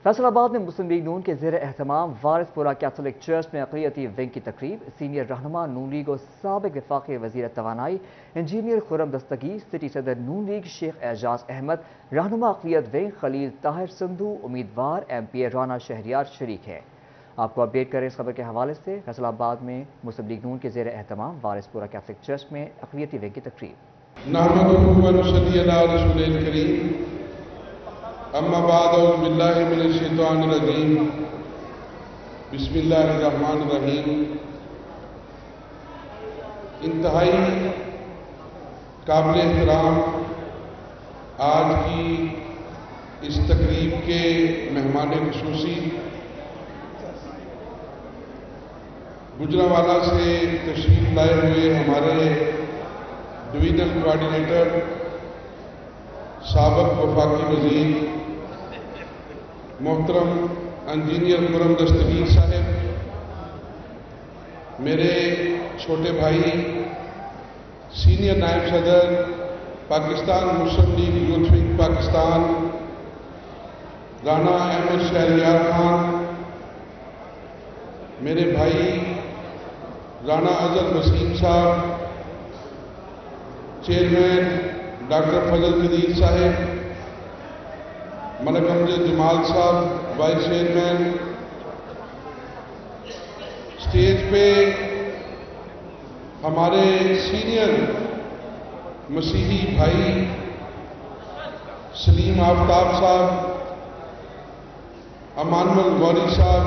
فیصل آباد میں مسلم لیگ نون کے زیر اہتمام وارث پورہ کیتھولک چرچ میں اقلیتی ونگ کی تقریب۔ سینئر رہنما نون لیگ اور سابق وفاقی وزیر توانائی انجینئر خرم دستگیر، سٹی صدر نون لیگ شیخ اعجاز احمد، رہنما اقلیت ونگ خلیل طاہر سندھو، امیدوار ایم پی اے رانا شہریار شریک ہیں۔ آپ کو اپڈیٹ کریں اس خبر کے حوالے سے۔ فیصل آباد میں مسلم لیگ نون کے زیر اہتمام وارث پورہ کیتھولک چرچ میں اقلیتی ونگ کی تقریب۔ نحمدہ و نصلی علی رسول الکریم، اما بعد اعوذ باللہ من الشیطان الرجیم، بسم اللہ الرحمن الرحیم۔ انتہائی قابل احترام آج کی اس تقریب کے مہمان خصوصی گجرانوالہ سے تشریف لائے ہوئے ہمارے ڈویژنل کوآرڈینیٹر سابق وفاقی وزیر محترم انجینئر خرم دستگیر صاحب، میرے چھوٹے بھائی سینئر نائب صدر پاکستان مسلم لیگ یوتھ ونگ پاکستان رانا احمد شہریار خان، میرے بھائی رانا اظہر وسیم صاحب، چیئرمین ڈاکٹر فضل قدیر صاحب، ملک امجد جمال صاحب وائس چیئرمین، اسٹیج پہ ہمارے سینئر مسیحی بھائی سلیم آفتاب صاحب، امان الغوری صاحب،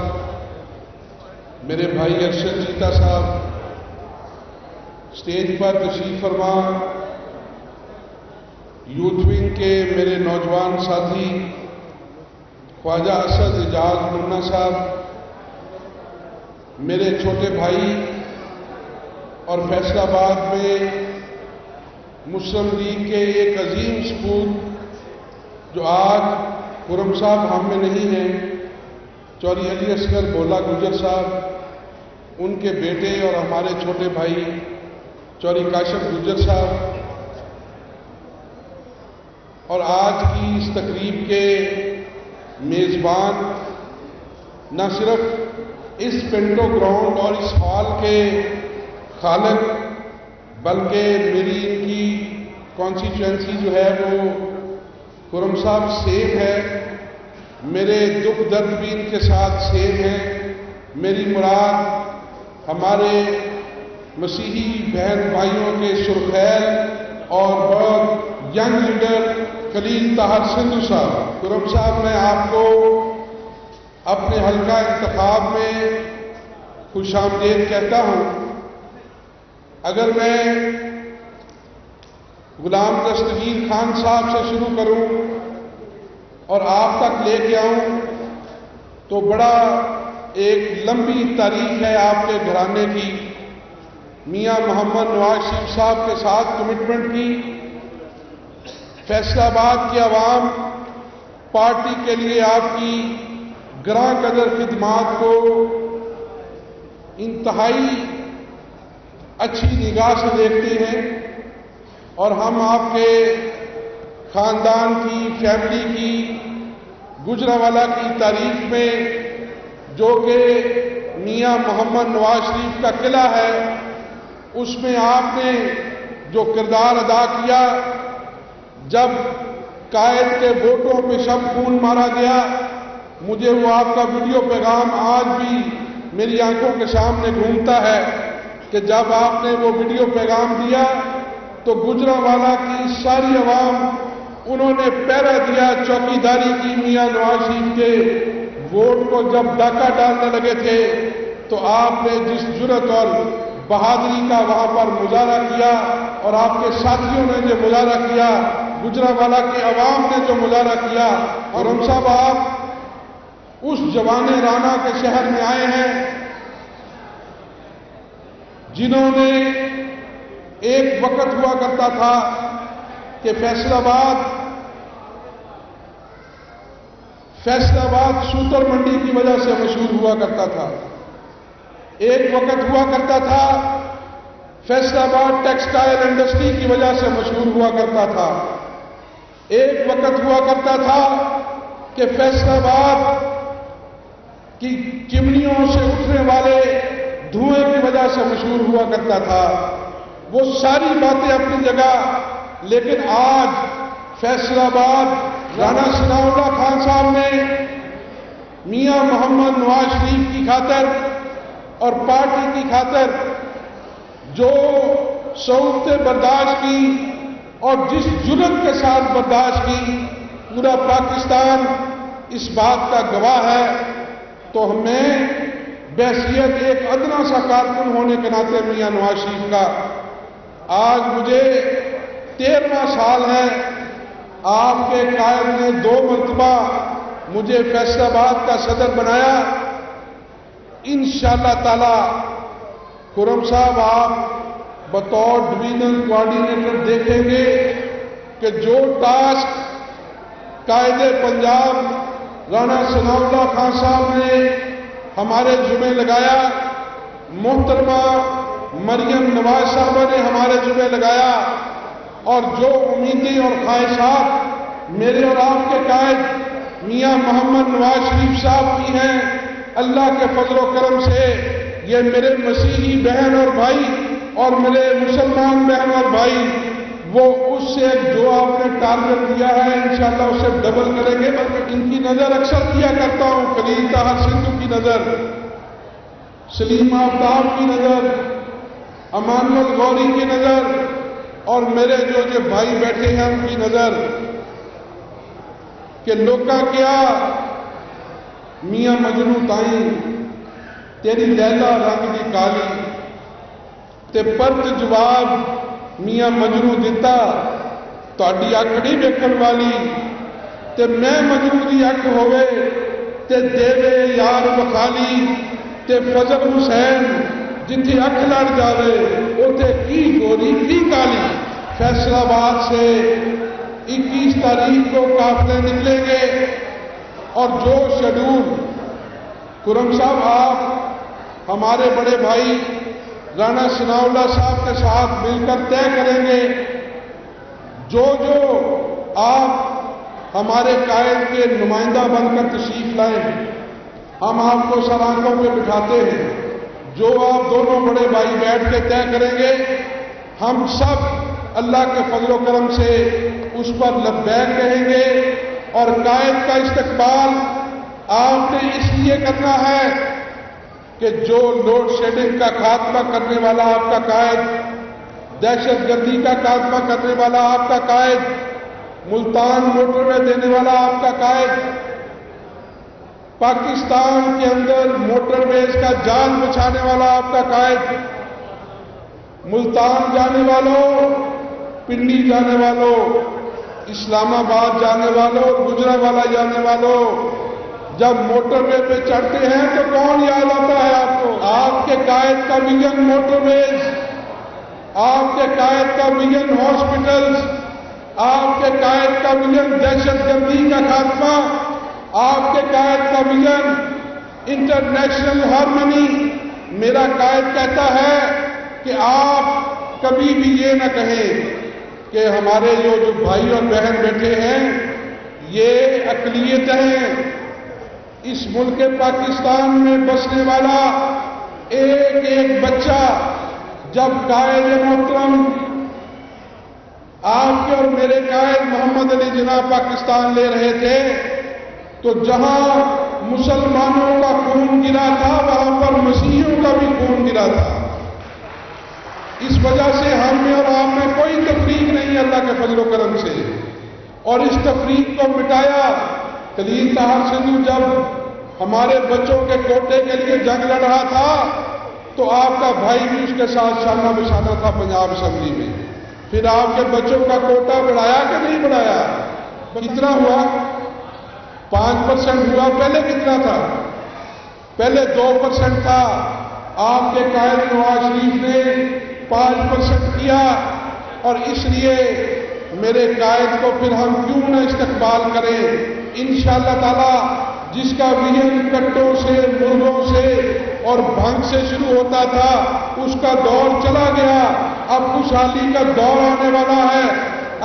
میرے بھائی ارشد چیتا صاحب، اسٹیج پر تشریف فرما یوتھ ونگ کے میرے نوجوان ساتھی خواجہ اسد اعجاز منا صاحب، میرے چھوٹے بھائی اور فیصل آباد میں مسلم لیگ کے ایک عظیم سپور جو آج خرم صاحب ہم میں نہیں ہیں، چوری علی اصغر بولا گجر صاحب، ان کے بیٹے اور ہمارے چھوٹے بھائی چوری کاشف گجر صاحب، اور آج کی اس تقریب کے میزبان نہ صرف اس پینٹو گراؤنڈ اور اس ہال کے خالق بلکہ میری ان کی کانسٹیچوئنسی جو ہے وہ خرم صاحب سیم ہے، میرے دکھ درد بھی ان کے ساتھ سیم ہے۔ میری مراد ہمارے مسیحی بہن بھائیوں کے سرخیل اور بہت ینگ لیڈر خلیل طاہر سندھو صاحب۔ خرم صاحب، میں آپ کو اپنے حلقہ انتخاب میں خوش آمدید کہتا ہوں۔ اگر میں غلام دستگیر خان صاحب سے شروع کروں اور آپ تک لے کے آؤں تو بڑا ایک لمبی تاریخ ہے آپ کے گھرانے کی۔ میاں محمد نواز شریف صاحب کے ساتھ کمٹمنٹ کی، فیصل آباد کی عوام پارٹی کے لیے آپ کی گراں قدر خدمات کو انتہائی اچھی نگاہ سے دیکھتے ہیں، اور ہم آپ کے خاندان کی، فیملی کی، گجرانوالہ کی تاریخ میں جو کہ میاں محمد نواز شریف کا قلعہ ہے، اس میں آپ نے جو کردار ادا کیا، جب قائد کے ووٹوں پہ شب خون مارا گیا، مجھے وہ آپ کا ویڈیو پیغام آج بھی میری آنکھوں کے سامنے گھومتا ہے کہ جب آپ نے وہ ویڈیو پیغام دیا تو گجرانوالہ کی ساری عوام انہوں نے پہرا دیا، چوکیداری کی میاں نواز شریف کے ووٹ کو جب ڈاکہ ڈالنے لگے تھے تو آپ نے جس جرأت اور بہادری کا وہاں پر مظاہرہ کیا، اور آپ کے ساتھیوں نے جو مظاہرہ کیا، گجرانوالہ کی عوام نے جو مظاہرہ کیا، اور ہم صاحب آپ اس جوان رانا کے شہر میں آئے ہیں جنہوں نے ایک وقت ہوا کرتا تھا کہ فیصل آباد سوتر منڈی کی وجہ سے مشہور ہوا کرتا تھا۔ ایک وقت ہوا کرتا تھا فیصل آباد ٹیکسٹائل انڈسٹری کی وجہ سے مشہور ہوا کرتا تھا۔ ایک وقت ہوا کرتا تھا کہ فیصل آباد کی چمنیوں سے اٹھنے والے دھوئیں کی وجہ سے مشہور ہوا کرتا تھا. وہ ساری باتیں اپنی جگہ، لیکن آج فیصل آباد رانا ثناء اللہ خان صاحب نے میاں محمد نواز شریف کی خاطر اور پارٹی کی خاطر جو صعوبتیں برداشت کی اور جس جرأت کے ساتھ برداشت کی، پورا پاکستان اس بات کا گواہ ہے. تو ہمیں بحیثیت ایک ادنا سا کارکن ہونے کے ناطے میاں نواز شریف کا، آج مجھے 13واں سال ہے. آپ کے قائد نے 2 مرتبہ مجھے فیصل آباد کا صدر بنایا. انشاءاللہ تعالی خرم صاحب آپ بطور ڈویژنل کوآرڈینیٹر دیکھیں گے کہ جو ٹاسک قائد پنجاب رانا ثناء اللہ خان صاحب نے ہمارے ذمہ لگایا، محترمہ مریم نواز صاحبہ نے ہمارے ذمہ لگایا، اور جو امیدیں اور خواہشات میرے اور آپ کے قائد میاں محمد نواز شریف صاحب کی ہیں، اللہ کے فضل و کرم سے یہ میرے مسیحی بہن اور بھائی اور میرے مسلمان بہن اور بھائی وہ اس سے جو آپ نے ٹارگٹ دیا ہے انشاءاللہ اسے ڈبل کریں گے. بلکہ ان کی نظر اکثر کیا کرتا ہوں، خلیل طاہر سندھو کی نظر، سلیم آفتاب کی نظر، امان غوری کی نظر، اور میرے جو بھائی بیٹھے ہیں ان کی نظر، کہ لوکا کیا میاں مجنو تائیں تیری لیلا رنگ دی کالی تے پرت جواب میاں مجنو دیتا تہاڈی اکھ نہیں ویکھن والی تے میں مجنو دی اکھ ہوے تے دیوے یار بخالی تے فضل حسین جتھے اکھ لڑ جاوے اوتھے کی گوری کی کالی. فیصل آباد سے 21 تاریخ کو قافلے نکلیں گے اور جو شیڈول خرم صاحب آپ ہمارے بڑے بھائی رانا ثناء اللہ صاحب کے ساتھ مل کر طے کریں گے، جو آپ ہمارے قائد کے نمائندہ بن کر تشریف لائیں ہم آپ کو سر آنکھوں پہ بٹھاتے ہیں. جو آپ دونوں بڑے بھائی بیٹھ کے طے کریں گے ہم سب اللہ کے فضل و کرم سے اس پر لبیک کہیں گے. اور قائد کا استقبال آپ نے اس لیے کرنا ہے کہ جو لوڈ شیڈنگ کا خاتمہ کرنے والا آپ کا قائد، دہشت گردی کا خاتمہ کرنے والا آپ کا قائد، ملتان موٹر وے دینے والا آپ کا قائد، پاکستان کے اندر موٹر ویز کا جال بچھانے والا آپ کا قائد، ملتان جانے والوں، پنڈی جانے والوں، اسلام آباد جانے والوں، گجرانوالہ جانے والوں، جب موٹر وے پہ چڑھتے ہیں تو کون یاد آتا ہے آپ کو؟ آپ کے قائد کا ویژن موٹر ویز، آپ کے قائد کا ویژن ہاسپٹلز، آپ کے قائد کا ویژن دہشت گردی کا خاتمہ، آپ کے قائد کا ویژن انٹرنیشنل ہارمنی. میرا قائد کہتا ہے کہ آپ کبھی بھی یہ نہ کہیں کہ ہمارے جو بھائی اور بہن بیٹھے ہیں یہ اقلیت ہیں. اس ملک پاکستان میں بسنے والا ایک ایک بچہ جب قائد محترم آپ کے اور میرے قائد محمد علی جناح پاکستان لے رہے تھے تو جہاں مسلمانوں کا خون گرا تھا وہاں پر مسیحیوں کا بھی خون گرا تھا. اس وجہ سے ہم میں اور آپ میں کوئی تفریق نہیں ہے اللہ کے فضل و کرم سے، اور اس تفریق کو مٹایا. خلیل طاہر سندھو جب ہمارے بچوں کے کوٹے کے لیے جنگ لڑ رہا تھا تو آپ کا بھائی بھی اس کے ساتھ شانہ بشانہ تھا پنجاب اسمبلی میں. پھر آپ کے بچوں کا کوٹا بڑھایا کہ نہیں بڑھایا؟ کتنا ہوا؟ 5% ہوا. پہلے کتنا تھا؟ پہلے 2% تھا. آپ کے قائد نواز شریف نے 5% کیا، اور اس لیے میرے قائد کو پھر ہم کیوں نہ استقبال کریں. انشاءاللہ تعالی جس کا ویژن کٹوں سے، مرغوں سے اور بھنگ سے شروع ہوتا تھا اس کا دور چلا گیا. اب خوشحالی کا دور آنے والا ہے.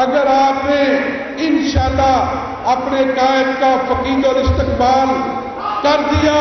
اگر آپ نے انشاءاللہ اپنے قائد کا فقید اور استقبال کر دیا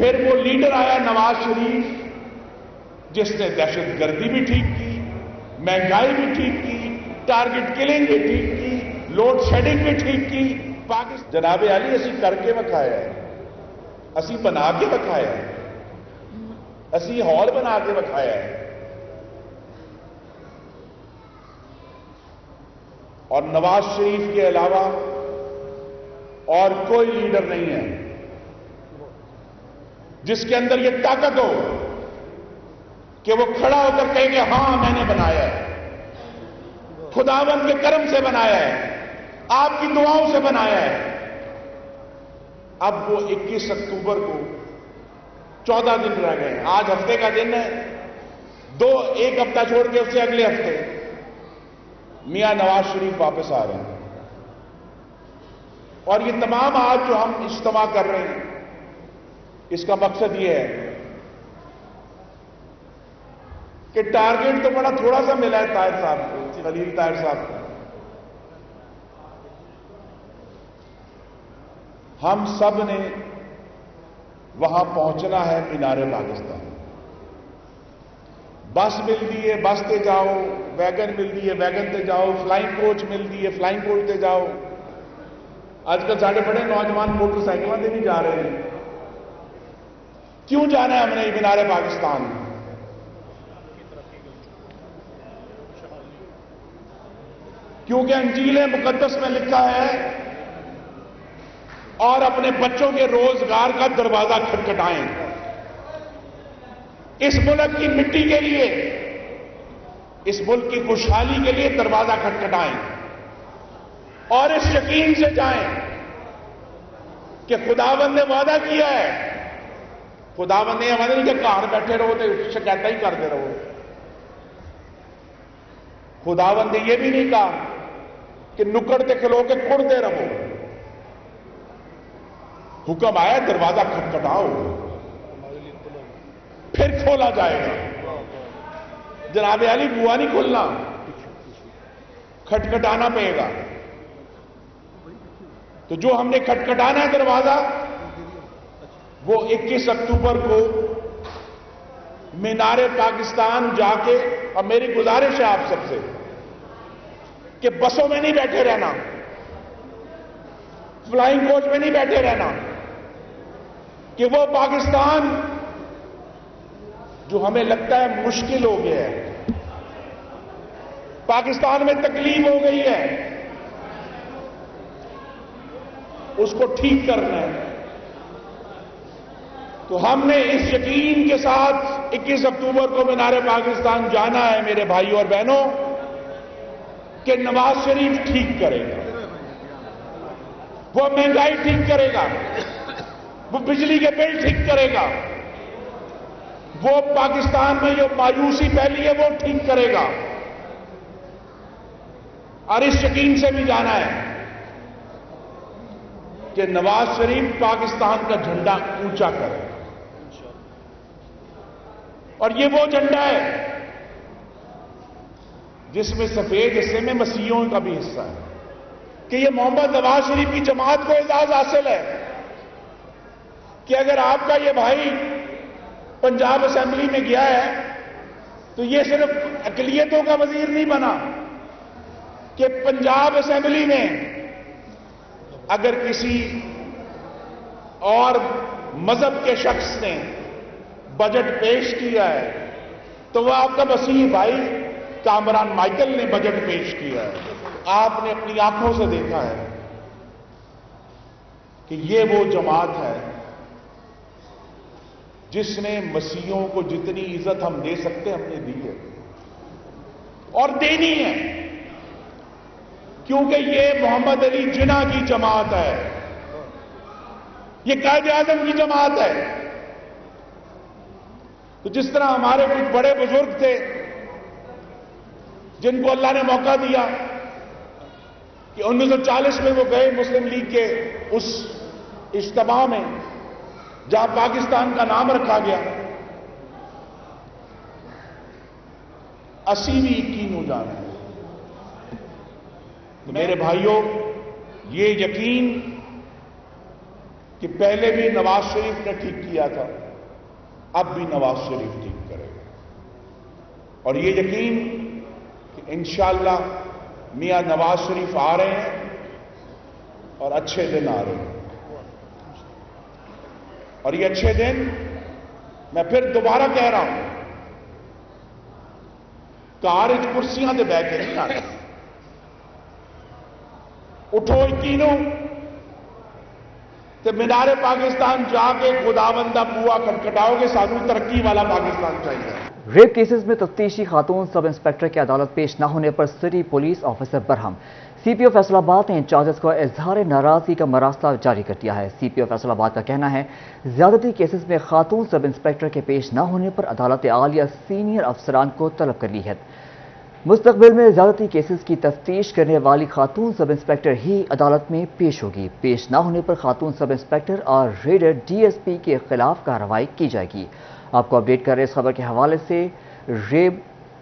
پھر وہ لیڈر آیا نواز شریف، جس نے دہشت گردی بھی ٹھیک کی، مہنگائی بھی ٹھیک کی، ٹارگٹ کلنگ بھی ٹھیک کی، لوڈ شیڈنگ بھی ٹھیک کی۔ جناب علی اسی کر کے وکھایا ہے، اسی بنا کے وکھایا ہے، اسی ہال بنا کے وکھایا ہے۔ اور نواز شریف کے علاوہ اور کوئی لیڈر نہیں ہے جس کے اندر یہ طاقت ہو کہ وہ کھڑا ہو کر کہے کہ ہاں میں نے بنایا ہے، خداوند کے کرم سے بنایا ہے، آپ کی دعاؤں سے بنایا ہے۔ اب وہ 21 اکتوبر کو 14 دن رہ گئے ہیں، آج ہفتے کا دن ہے، ایک ہفتہ چھوڑ کے اس سے اگلے ہفتے میاں نواز شریف واپس آ رہے ہیں۔ اور یہ تمام آج جو ہم اجتماع کر رہے ہیں، اس کا مقصد یہ ہے کہ ٹارگٹ تو بڑا تھوڑا سا ملا ہے طاہر صاحب کو، خلیل طاہر صاحب کو۔ ہم سب نے وہاں پہنچنا ہے مینار پاکستان۔ بس مل دی ہے بس تے جاؤ، ویگن مل دی ہے ویگن تے جاؤ، فلائنگ کوچ مل دی ہے فلائنگ کوچ تے جاؤ۔ آج کل ساڑھے بڑے نوجوان موٹر سائیکلوں سے بھی جا رہے ہیں۔ کیوں جانا ہے ہم نے مینار پاکستان؟ کیونکہ انجیل مقدس میں لکھا ہے، اور اپنے بچوں کے روزگار کا دروازہ کھٹکھٹائیں، اس ملک کی مٹی کے لیے، اس ملک کی خوشحالی کے لیے دروازہ کھٹکھٹائیں، اور اس یقین سے جائیں کہ خداوند نے وعدہ کیا ہے۔ خداوند نے وعدہ نہیں کہ گھر بیٹھے رہو تو شکایت ہی کرتے رہو۔ خداوند نے یہ بھی نہیں کہا کہ نکڑتے کھلو کے کڑتے رہو۔ حکم آیا دروازہ کھٹکھٹاؤ، پھر کھولا جائے گا۔ جناب علی بوا نہیں کھولنا، کھٹکھٹانا پڑے گا۔ تو جو ہم نے کھٹکھٹانا ہے دروازہ، وہ 21 اکتوبر کو مینار پاکستان جا کے، اور میری گزارش ہے آپ سب سے کہ بسوں میں نہیں بیٹھے رہنا، فلائنگ کوچ میں نہیں بیٹھے رہنا، کہ وہ پاکستان جو ہمیں لگتا ہے مشکل ہو گیا ہے، پاکستان میں تکلیف ہو گئی ہے، اس کو ٹھیک کرنا ہے۔ تو ہم نے اس یقین کے ساتھ 21 اکتوبر کو مینار پاکستان جانا ہے میرے بھائیوں اور بہنوں، کہ نواز شریف ٹھیک کرے گا، وہ مہنگائی ٹھیک کرے گا، وہ بجلی کے بل ٹھیک کرے گا، وہ پاکستان میں جو مایوسی پھیلی ہے وہ ٹھیک کرے گا۔ اور اس یقین سے بھی جانا ہے کہ نواز شریف پاکستان کا جھنڈا اونچا کرے، اور یہ وہ جھنڈا ہے جس میں سفید حصے میں مسیحیوں کا بھی حصہ ہے، کہ یہ محمد نواز شریف کی جماعت کو اعزاز حاصل ہے کہ اگر آپ کا یہ بھائی پنجاب اسمبلی میں گیا ہے تو یہ صرف اقلیتوں کا وزیر نہیں بنا، کہ پنجاب اسمبلی میں اگر کسی اور مذہب کے شخص نے بجٹ پیش کیا ہے تو وہ آپ کا مسیحی بھائی کامران مائیکل نے بجٹ پیش کیا ہے۔ آپ نے اپنی آنکھوں سے دیکھا ہے کہ یہ وہ جماعت ہے جس نے مسیحیوں کو جتنی عزت ہم دے سکتے ہم نے دی ہے اور دینی ہے، کیونکہ یہ محمد علی جناح کی جماعت ہے، یہ قائد اعظم کی جماعت ہے۔ تو جس طرح ہمارے کچھ بڑے بزرگ تھے جن کو اللہ نے موقع دیا کہ 1940 میں وہ گئے مسلم لیگ کے اس اجتماع میں جہاں پاکستان کا نام رکھا گیا، 80 بھی یقین ہو جانا ہے۔ تو میرے بھائیوں، یہ یقین کہ پہلے بھی نواز شریف نے ٹھیک کیا تھا، اب بھی نواز شریف ٹھیک کرے گا، اور یہ یقین کہ انشاءاللہ میاں نواز شریف آ رہے ہیں اور اچھے دن آ رہے ہیں، اور یہ اچھے دن میں پھر دوبارہ کہہ رہا ہوں، کارج کرسیاں دے بہ کے نہیں آ رہے، اٹھو یقینوں تے مینار پاکستان جا کے خداوندہ بوا کھٹکھٹاؤ گے، سانو ترقی والا پاکستان چاہیے۔ ریپ کیسز میں تفتیشی خاتون سب انسپیکٹر کی عدالت پیش نہ ہونے پر سٹی پولیس آفیسر برہم۔ سی پی او فیصل آباد نے انچارجز کو اظہار ناراضگی کا مراسلہ جاری کر دیا ہے۔ سی پی او فیصل آباد کا کہنا ہے زیادتی کیسز میں خاتون سب انسپیکٹر کے پیش نہ ہونے پر عدالت عالیہ سینئر افسران کو طلب کر لی ہے۔ مستقبل میں زیادتی کیسز کی تفتیش کرنے والی خاتون سب انسپیکٹر ہی عدالت میں پیش ہوگی۔ پیش نہ ہونے پر خاتون سب انسپیکٹر اور ریڈر ڈی ایس پی کے خلاف کارروائی کی جائے گی۔ آپ کو اپڈیٹ کر رہے اس خبر کے حوالے سے ریپ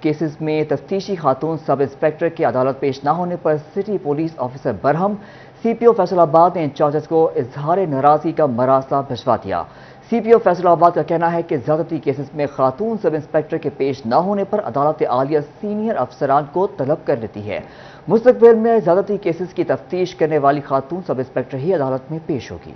کیسز میں تفتیشی خاتون سب انسپیکٹر کی عدالت پیش نہ ہونے پر سٹی پولیس آفیسر برہم سی پی او فیصل آباد نے انچارجز کو اظہار ناراضگی کا مراسلہ بھجوا دیا۔ سی پی او فیصل آباد کا کہنا ہے کہ زیادتی کیسز میں خاتون سب انسپیکٹر کے پیش نہ ہونے پر عدالت عالیہ سینئر افسران کو طلب کر لیتی ہے۔ مستقبل میں زیادتی کیسز کی تفتیش کرنے والی خاتون سب انسپیکٹر ہی عدالت میں پیش ہوگی۔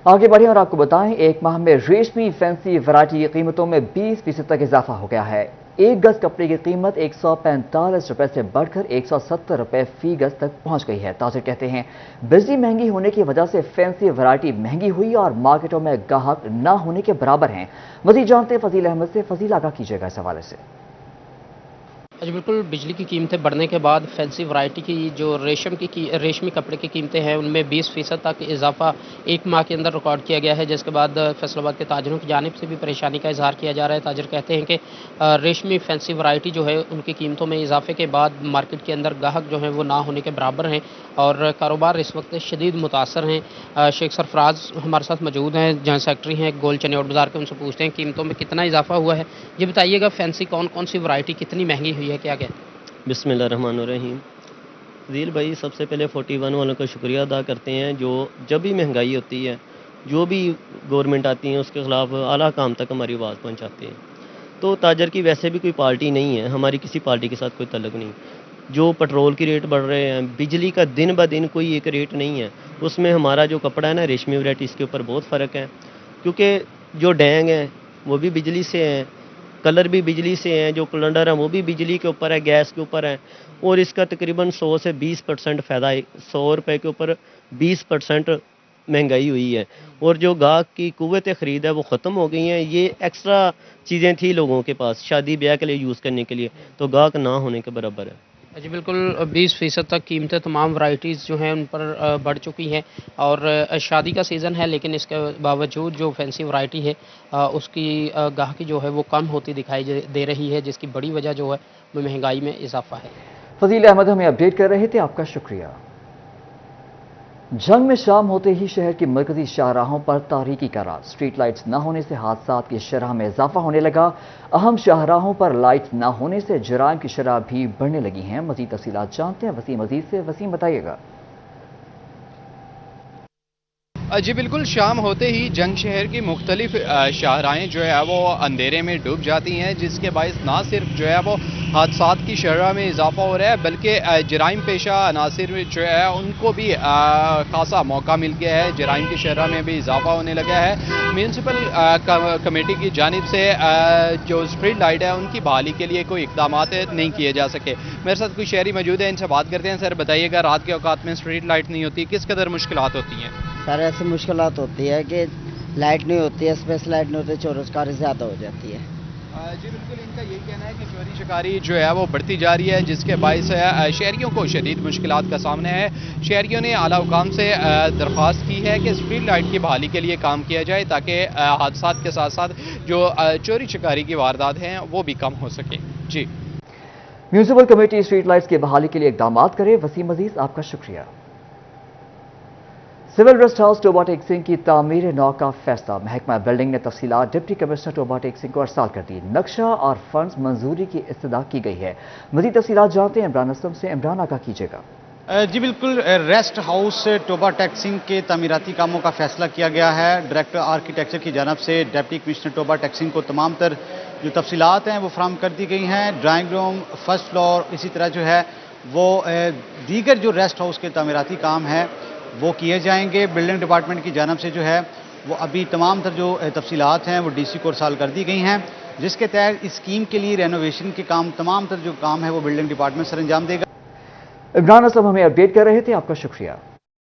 آگے بڑھیں اور آپ کو بتائیں ایک ماہ میں ریشمی فینسی ورائٹی کی قیمتوں میں 20% تک اضافہ ہو گیا ہے۔ ایک گز کپڑے کی قیمت 145 روپے سے بڑھ کر 170 روپے فی گز تک پہنچ گئی ہے۔ تاجر کہتے ہیں بجلی مہنگی ہونے کی وجہ سے فینسی ورائٹی مہنگی ہوئی اور مارکیٹوں میں گاہک نہ ہونے کے برابر ہیں۔ مزید جانتے ہیں فضیل احمد سے۔ فضیل آگاہ کیجیے گا اس حوالے سے۔ جی بالکل، بجلی کی قیمتیں بڑھنے کے بعد فینسی ورائٹی کی جو ریشمی کپڑے کی قیمتیں ہیں ان میں 20% تک اضافہ ایک ماہ کے اندر ریکارڈ کیا گیا ہے، جس کے بعد فیصل آباد کے تاجروں کی جانب سے بھی پریشانی کا اظہار کیا جا رہا ہے۔ تاجر کہتے ہیں کہ ریشمی فینسی ورائٹی جو ہے ان کی قیمتوں میں اضافے کے بعد مارکیٹ کے اندر گاہک جو ہیں وہ نہ ہونے کے برابر ہیں اور کاروبار اس وقت شدید متاثر ہیں۔ شیخ سرفراز ہمارے ساتھ موجود ہیں، جہاں سیکٹری ہیں گول چنے اور بازار کے، ان سے پوچھتے ہیں قیمتوں میں کتنا اضافہ ہوا ہے۔ یہ بتائیے گا فینسی کون سی ورائٹی کتنی مہنگی ہوئی ہے، کیا کہتے ہیں؟ بسم اللہ الرحمن الرحیم۔ فضیل بھائی، سب سے پہلے 41 والوں کا شکریہ ادا کرتے ہیں جو جب بھی مہنگائی ہوتی ہے، جو بھی گورنمنٹ آتی ہے اس کے خلاف اعلیٰ کام تک ہماری آواز پہنچاتے ہیں۔ تو تاجر کی ویسے بھی کوئی پارٹی نہیں ہے، ہماری کسی پارٹی کے ساتھ کوئی تعلق نہیں۔ جو پٹرول کی ریٹ بڑھ رہے ہیں، بجلی کا دن بہ دن کوئی ایک ریٹ نہیں ہے، اس میں ہمارا جو کپڑا ہے نا ریشمی ورائٹی، اس کے اوپر بہت فرق ہے، کیونکہ جو ڈینگ ہیں وہ بھی بجلی سے ہیں، کلر بھی بجلی سے ہیں، جو کلنڈر ہیں وہ بھی بجلی کے اوپر ہے، گیس کے اوپر ہے، اور اس کا تقریباً 100 سے 20% فائدہ ہے۔ 100 روپے کے اوپر 20% مہنگائی ہوئی ہے، اور جو گاہک کی قوت خرید ہے وہ ختم ہو گئی ہیں۔ یہ ایکسٹرا چیزیں تھیں لوگوں کے پاس شادی بیاہ کے لیے یوز کرنے کے لیے، تو گاہک نہ ہونے کے برابر ہے۔ جی بالکل، 20% تک قیمتیں تمام ورائٹیز جو ہیں ان پر بڑھ چکی ہیں، اور شادی کا سیزن ہے لیکن اس کے باوجود جو فینسی ورائٹی ہے اس کی گاہکی جو ہے وہ کم ہوتی دکھائی دے رہی ہے، جس کی بڑی وجہ جو ہے وہ مہنگائی میں اضافہ ہے۔ فضیل احمد ہمیں اپڈیٹ کر رہے تھے، آپ کا شکریہ۔ جنگ میں شام ہوتے ہی شہر کی مرکزی شاہراہوں پر تاریکی کا راز، اسٹریٹ لائٹس نہ ہونے سے حادثات کی شرح میں اضافہ ہونے لگا۔ اہم شاہراہوں پر لائٹس نہ ہونے سے جرائم کی شرح بھی بڑھنے لگی ہیں۔ مزید تفصیلات جانتے ہیں وسیم عزیز سے۔ وسیم بتائیے گا۔ جی بالکل، شام ہوتے ہی جنگ شہر کی مختلف شاہراہیں جو ہے وہ اندھیرے میں ڈوب جاتی ہیں، جس کے باعث نہ صرف جو ہے وہ حادثات کی شرح میں اضافہ ہو رہا ہے بلکہ جرائم پیشہ عناصر جو ہے ان کو بھی خاصا موقع مل گیا ہے، جرائم کی شرح میں بھی اضافہ ہونے لگا ہے۔ میونسپل کمیٹی کی جانب سے جو اسٹریٹ لائٹ ہے ان کی بحالی کے لیے کوئی اقدامات نہیں کیے جا سکے۔ میرے ساتھ کوئی شہری موجود ہے، ان سے بات کرتے ہیں۔ سر بتائیے گا، رات کے اوقات میں اسٹریٹ لائٹ نہیں ہوتی، کس قدر مشکلات ہوتی ہیں؟ سر ایسی مشکلات ہوتی ہے کہ لائٹ نہیں ہوتی ہے، اسپیس لائٹ نہیں ہوتی، چور چکاری زیادہ ہو جاتی ہے۔ جی بالکل، ان کا یہی کہنا ہے کہ چوری چکاری جو ہے وہ بڑھتی جا رہی ہے، جس کے باعث شہریوں کو شدید مشکلات کا سامنا ہے۔ شہریوں نے اعلیٰ حکام سے درخواست کی ہے کہ اسٹریٹ لائٹ کی بحالی کے لیے کام کیا جائے تاکہ حادثات کے ساتھ ساتھ جو چوری چکاری کی واردات ہیں وہ بھی کم ہو سکے۔ جی، میونسپل کمیٹی اسٹریٹ لائٹس کی بحالی کے لیے اقدامات کرے۔ وسیم عزیز، آپ کا شکریہ۔ سول ریسٹ ہاؤس ٹوبہ ٹیک سنگھ کی تعمیر نو کا فیصلہ، محکمہ بلڈنگ نے تفصیلات ڈپٹی کمشنر ٹوبہ ٹیک سنگھ کو ارسال کر دی۔ نقشہ اور فنڈز منظوری کی استدعا کی گئی ہے۔ مزید تفصیلات جانتے ہیں عمران اسلم سے۔ عمران، آگاہ کیجیے گا۔ جی بالکل، ریسٹ ہاؤس ٹوبہ ٹیکسنگ کے تعمیراتی کاموں کا فیصلہ کیا گیا ہے۔ ڈائریکٹر آرکیٹیکچر کی جانب سے ڈپٹی کمشنر ٹوبہ ٹیکسنگ کو تمام تر جو تفصیلات ہیں وہ فراہم کر دی گئی ہیں۔ ڈرائنگ روم، فرسٹ فلور، اسی طرح جو ہے وہ دیگر جو ریسٹ ہاؤس کے تعمیراتی کام ہیں وہ کیے جائیں گے۔ بلڈنگ ڈپارٹمنٹ کی جانب سے جو ہے وہ ابھی تمام تر جو تفصیلات ہیں وہ ڈی سی کو ارسال کر دی گئی ہیں، جس کے تحت اس اسکیم کے لیے رینوویشن کے کام تمام تر جو کام ہے وہ بلڈنگ ڈپارٹمنٹ سر انجام دے گا۔ عمران اسلم ہمیں اپڈیٹ کر رہے تھے، آپ کا شکریہ۔